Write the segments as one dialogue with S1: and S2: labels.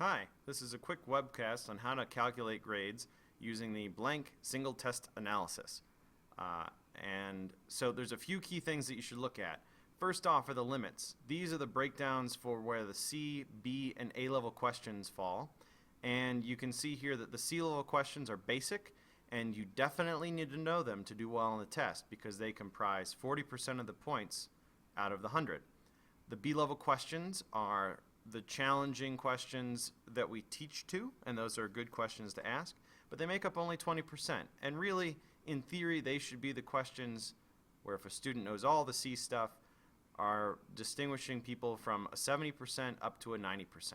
S1: Hi, this is a quick webcast on how to calculate grades using the blank single test analysis. And so there's a few key things that you should look at. First off are the limits. These are the breakdowns for where the C, B, and A level questions fall. And you can see here that the C level questions are basic, and you definitely need to know them to do well on the test because they comprise 40% of the points out of the 100. The B level questions are the challenging questions that we teach to, and those are good questions to ask, but they make up only 20%. And really, in theory, they should be the questions where if a student knows all the C stuff, are distinguishing people from a 70% up to a 90%.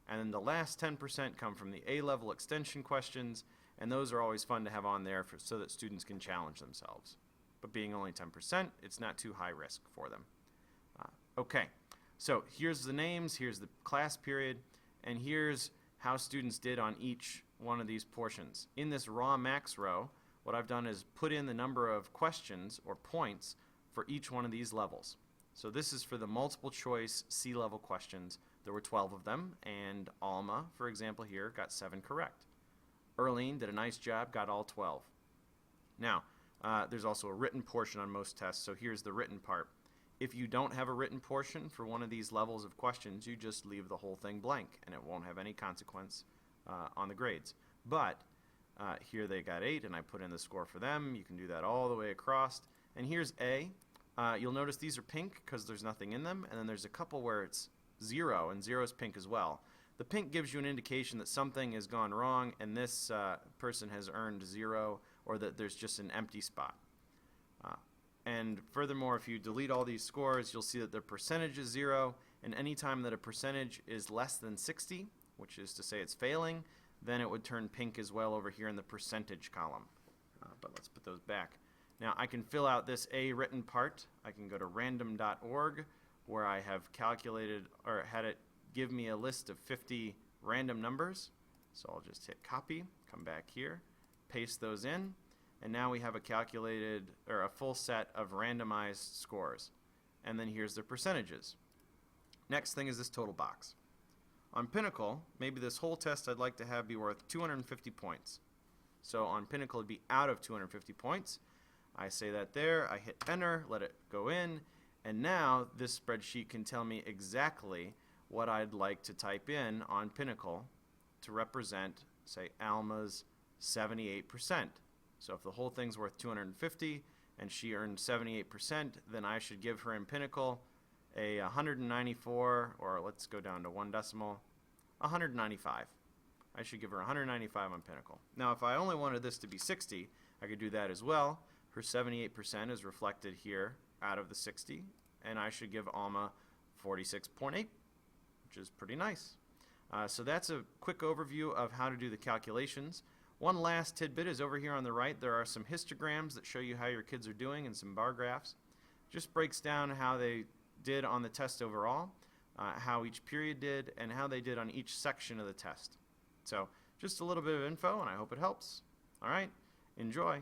S1: And then the last 10% come from the A-level extension questions, and those are always fun to have on there so that students can challenge themselves. But being only 10%, it's not too high risk for them. Okay. So here's the names, here's the class period, and here's how students did on each one of these portions. In this raw max row, what I've done is put in the number of questions or points for each one of these levels. So this is for the multiple choice C level questions. There were 12 of them, and Alma, for example here, got 7 correct. Erlene did a nice job, got all 12. Now, there's also a written portion on most tests, so here's the written part. If you don't have a written portion for one of these levels of questions, you just leave the whole thing blank, and it won't have any consequence on the grades. But here they got 8, and I put in the score for them. You can do that all the way across. And here's A. You'll notice these are pink because there's nothing in them, and then there's a couple where it's 0, and 0 is pink as well. The pink gives you an indication that something has gone wrong, and this person has earned 0, or that there's just an empty spot. And furthermore, if you delete all these scores, you'll see that the percentage is 0, and any time that a percentage is less than 60, which is to say it's failing, then it would turn pink as well over here in the percentage column. But let's put those back. Now I can fill out this A written part. I can go to random.org where I have calculated or had it give me a list of 50 random numbers. So I'll just hit copy, come back here, paste those in. And now we have a calculated, or a full set of randomized scores. And then here's the percentages. Next thing is this total box. On Pinnacle, maybe this whole test I'd like to have be worth 250 points. So on Pinnacle it'd be out of 250 points. I say that there, I hit enter, let it go in, and now this spreadsheet can tell me exactly what I'd like to type in on Pinnacle to represent, say, Alma's 78%. So if the whole thing's worth 250 and she earned 78%, then I should give her in Pinnacle a 194, or let's go down to one decimal, 195. I should give her 195 on Pinnacle. Now if I only wanted this to be 60, I could do that as well. Her 78% is reflected here out of the 60, and I should give Alma 46.8, which is pretty nice. So that's a quick overview of how to do the calculations. One last tidbit is over here on the right. There are some histograms that show you how your kids are doing and some bar graphs. Just breaks down how they did on the test overall, how each period did, and how they did on each section of the test. So just a little bit of info, and I hope it helps. All right, enjoy.